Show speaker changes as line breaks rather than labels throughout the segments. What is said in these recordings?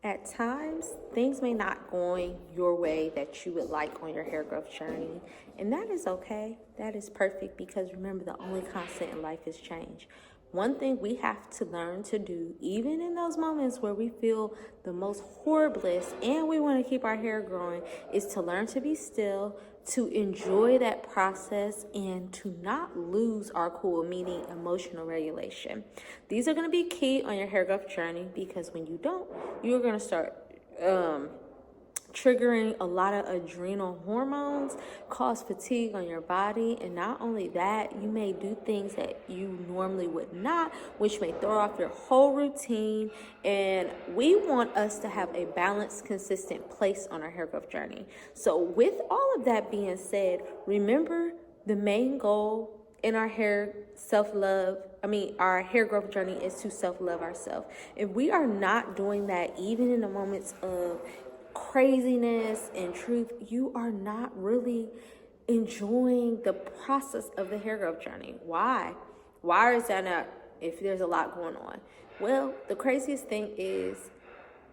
At times, things may not go your way that you would like on your hair growth journey, and that is okay. That is perfect because remember, the only constant in life is change. One thing we have to learn to do, even in those moments where we feel the most horriblest and we want to keep our hair growing, is to learn to be still, to enjoy that process, and to not lose our cool, meaning emotional regulation. These are going to be key on your hair growth journey because when you don't, you're going to start triggering a lot of adrenal hormones, cause fatigue on your body, and not only that, you may do things that you normally would not, which may throw off your whole routine. And we want us to have a balanced, consistent place on our hair growth journey. So with all of that being said, remember the main goal in our hair our hair growth journey is to self-love ourselves. If we are not doing that, even in the moments of craziness and truth, you are not really enjoying the process of the hair growth journey. Why is that not, if there's a lot going on? Well, the craziest thing is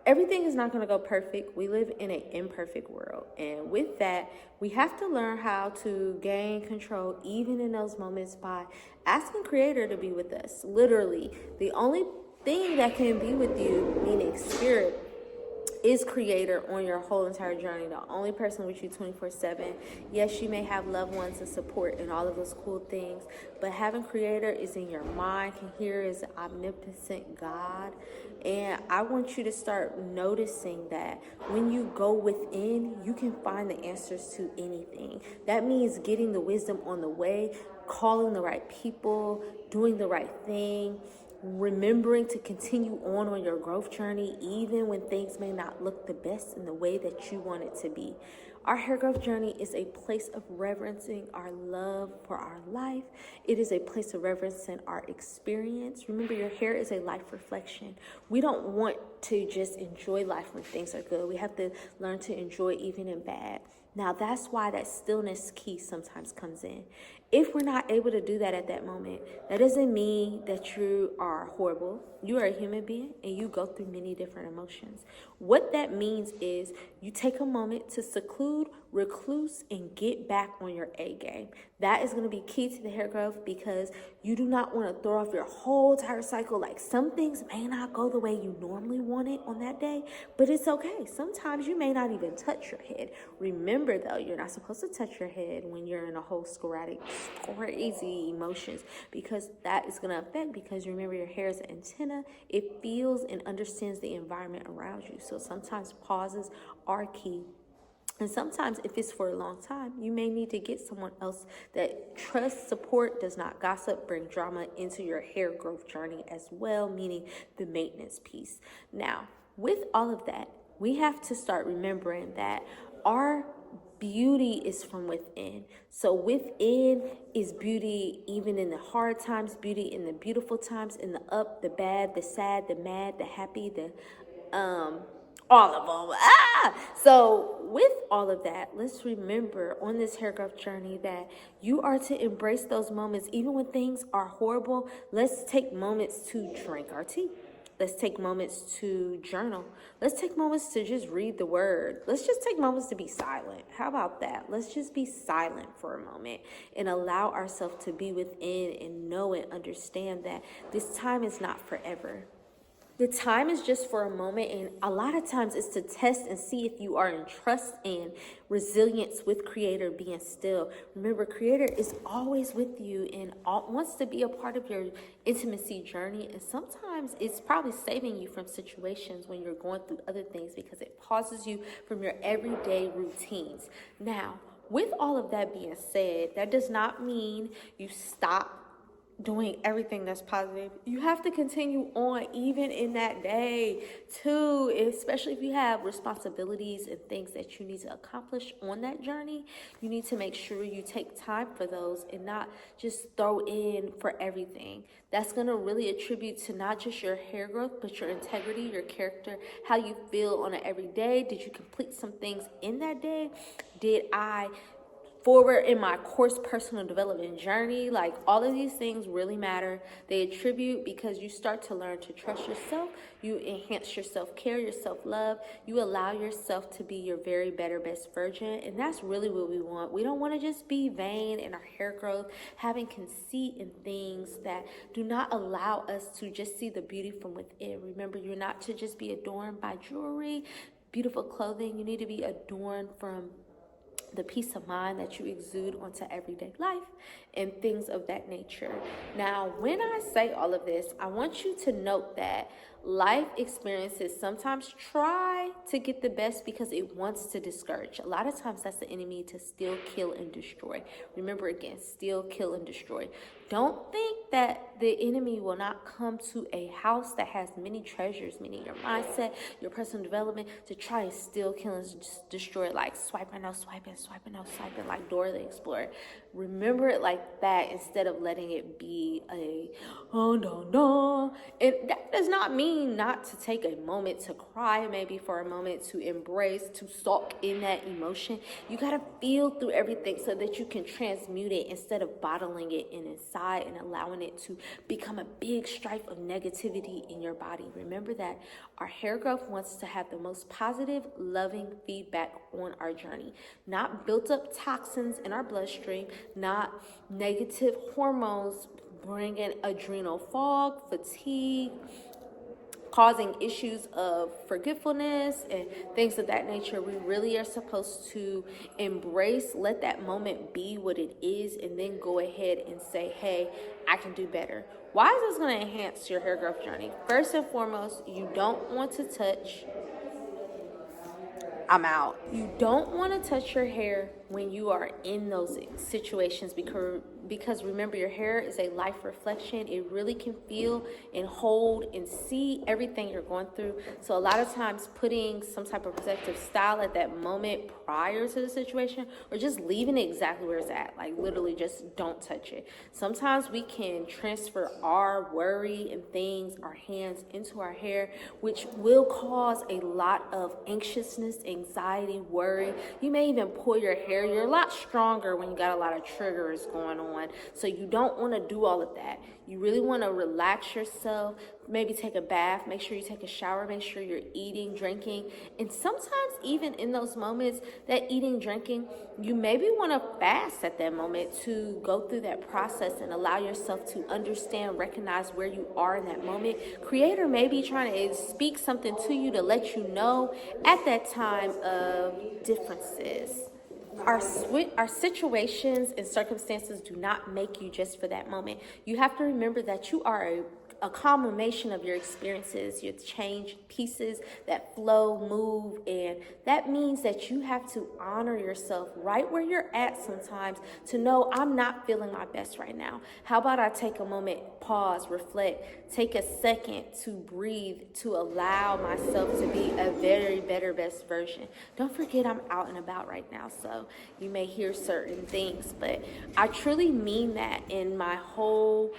everything is not going to go perfect. We live in an imperfect world, and with that, we have to learn how to gain control even in those moments by asking Creator to be with us. Literally, the only thing that can be with you, meaning spirit, is Creator on your whole entire journey. The only person with you 24/7. Yes, you may have loved ones and support and all of those cool things, but having Creator is in your mind. Can hear is an omnipotent God. And I want you to start noticing that when you go within, you can find the answers to anything. That means getting the wisdom on the way, calling the right people, doing the right thing, remembering to continue on your growth journey even when things may not look the best in the way that you want it to be. Our hair growth journey is a place of reverencing our love for our life. It is a place of reverencing our experience. Remember, your hair is a life reflection. We don't want to just enjoy life when things are good. We have to learn to enjoy even in bad. Now, that's why that stillness key sometimes comes in. If we're not able to do that at that moment, that doesn't mean that you are horrible. You are a human being and you go through many different emotions. What that means is you take a moment to seclude, recluse, and get back on your A game. That is going to be key to the hair growth because you do not want to throw off your whole entire cycle. Like, some things may not go the way you normally want it on that day, but it's okay. Sometimes you may not even touch your head. Remember though, you're not supposed to touch your head when you're in a whole sporadic, crazy emotions, because that is going to affect, because remember, your hair is an antenna. It feels and understands the environment around you. So sometimes pauses are key. And sometimes if it's for a long time, you may need to get someone else that trusts, support, does not gossip, bring drama into your hair growth journey as well, meaning the maintenance piece. Now, with all of that, we have to start remembering that our beauty is from within. So within is beauty even in the hard times, beauty in the beautiful times, in the up, the bad, the sad, the mad, the happy, the all of them. So with all of that, let's remember on this hair growth journey that you are to embrace those moments. Even when things are horrible, let's take moments to drink our tea. Let's take moments to journal. Let's take moments to just read the word. Let's just take moments to be silent. How about that? Let's just be silent for a moment and allow ourselves to be within and know and understand that this time is not forever. The time is just for a moment, and a lot of times it's to test and see if you are in trust and resilience with Creator, being still. Remember, Creator is always with you and wants to be a part of your intimacy journey, and sometimes it's probably saving you from situations when you're going through other things because it pauses you from your everyday routines. Now, with all of that being said, that does not mean you stop doing everything that's positive. You have to continue on even in that day too, especially if you have responsibilities and things that you need to accomplish on that journey. You need to make sure you take time for those and not just throw in for everything. That's going to really attribute to not just your hair growth, but your integrity, your character, how you feel on an everyday. Did you complete some things in that day? Did I forward in my course personal development journey. Like, all of these things really matter. They attribute because you start to learn to trust yourself. You enhance your self-care, your self-love. You allow yourself to be your very better best version. And that's really what we want. We don't want to just be vain in our hair growth, having conceit in things that do not allow us to just see the beauty from within. Remember, you're not to just be adorned by jewelry, beautiful clothing. You need to be adorned from the peace of mind that you exude onto everyday life and things of that nature. Now, when I say all of this, I want you to note that life experiences sometimes try to get the best because it wants to discourage. A lot of times that's the enemy to steal, kill, and destroy. Remember again, steal, kill, and destroy. Don't think that the enemy will not come to a house that has many treasures, meaning your mindset, your personal development, to try and steal, kill, and destroy, like swiping, no swiping, swiping, no swiping, like Dora the Explorer. Remember it like that instead of letting it be a, oh, no. And that does not mean not to take a moment to cry, maybe for a moment to embrace, to sulk in that emotion. You got to feel through everything so that you can transmute it instead of bottling it inside and allowing it to become a big strife of negativity in your body. Remember that our hair growth wants to have the most positive, loving feedback on our journey, not built up toxins in our bloodstream, not negative hormones bringing adrenal fog, fatigue, causing issues of forgetfulness and things of that nature. We really are supposed to embrace, let that moment be what it is, and then go ahead and say, hey, I can do better. Why is this going to enhance your hair growth journey? First and foremost, you don't want to touch, I'm out. You don't want to touch your hair when you are in those situations because remember, your hair is a life reflection. It really can feel and hold and see everything you're going through. So a lot of times putting some type of protective style at that moment prior to the situation, or just leaving it exactly where it's at, like literally just don't touch it. Sometimes we can transfer our worry and things, our hands, into our hair, which will cause a lot of anxiousness, anxiety, worry. You may even pull your hair. You're a lot stronger when you got a lot of triggers going on. So you don't want to do all of that. You really want to relax yourself, maybe take a bath, make sure you take a shower, make sure you're eating, drinking. And sometimes even in those moments, that eating, drinking, you maybe want to fast at that moment to go through that process and allow yourself to understand, recognize where you are in that moment. Creator may be trying to speak something to you to let you know at that time of differences. Our situations and circumstances do not make you just for that moment. You have to remember that you are a culmination of your experiences, your change pieces that flow, move, and that means that you have to honor yourself right where you're at sometimes to know I'm not feeling my best right now. How about I take a moment, pause, reflect, take a second to breathe, to allow myself to be a very better best version. Don't forget I'm out and about right now, so you may hear certain things, but I truly mean that in my whole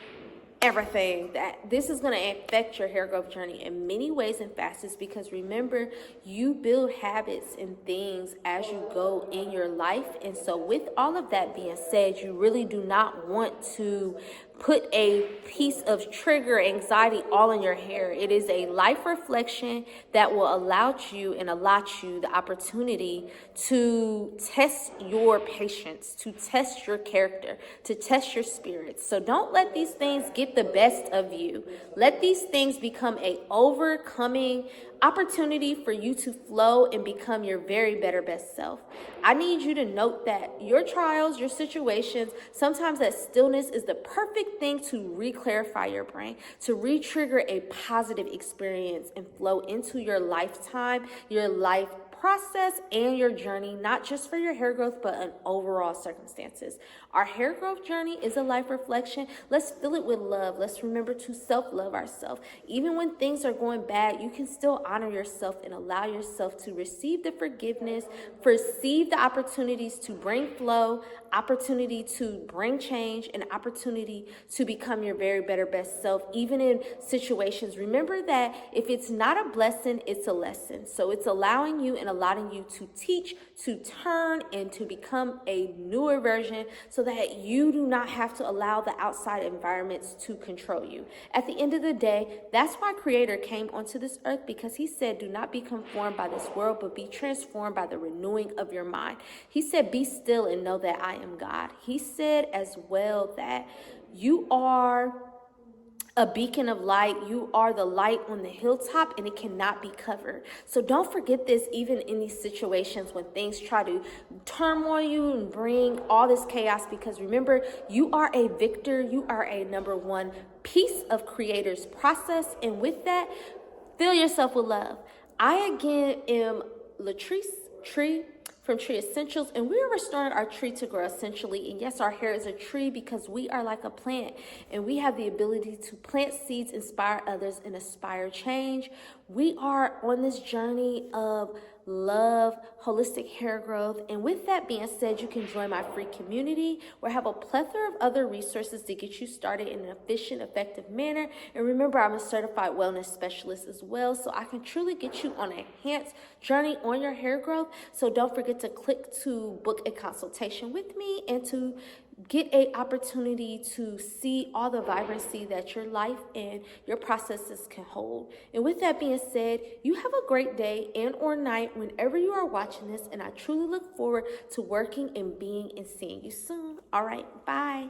everything, that this is going to affect your hair growth journey in many ways and facets, because remember, you build habits and things as you go in your life. And so with all of that being said, you really do not want to put a piece of trigger anxiety all in your hair. It is a life reflection that will allow you and allot you the opportunity to test your patience, to test your character, to test your spirit. So don't let these things get the best of you. Let these things become a overcoming opportunity for you to flow and become your very better best self. I need you to note that your trials, your situations, sometimes that stillness is the perfect thing to re-clarify your brain, to re-trigger a positive experience and flow into your lifetime, your life process, and your journey, not just for your hair growth, but in overall circumstances. Our hair growth journey is a life reflection. Let's fill it with love. Let's remember to self-love ourselves. Even when things are going bad, you can still honor yourself and allow yourself to receive the forgiveness, perceive the opportunities to bring flow, opportunity to bring change, and opportunity to become your very better best self, even in situations. Remember that if it's not a blessing, it's a lesson. So it's allowing you and allowing you to teach, to turn, and to become a newer version so that you do not have to allow the outside environments to control you. At the end of the day, that's why Creator came onto this earth, because he said, do not be conformed by this world, but be transformed by the renewing of your mind. He said, be still and know that I am God. He said as well that you are a beacon of light. You are the light on the hilltop, and it cannot be covered. So don't forget this, even in these situations when things try to turmoil you and bring all this chaos, because remember, you are a victor. You are a number one piece of Creator's process. And with that, fill yourself with love. I again am Latrice Tree from Tree Essentials, and we are restoring our tree to grow essentially. And yes, our hair is a tree because we are like a plant, and we have the ability to plant seeds, inspire others, and aspire change. We are on this journey of love, holistic hair growth. And with that being said, you can join my free community where I have a plethora of other resources to get you started in an efficient, effective manner. And remember, I'm a certified wellness specialist as well, so I can truly get you on an enhanced journey on your hair growth. So don't forget to click to book a consultation with me and to get an opportunity to see all the vibrancy that your life and your processes can hold. And with that being said, you have a great day and or night whenever you are watching this, and I truly look forward to working and being and seeing you soon. All right, bye.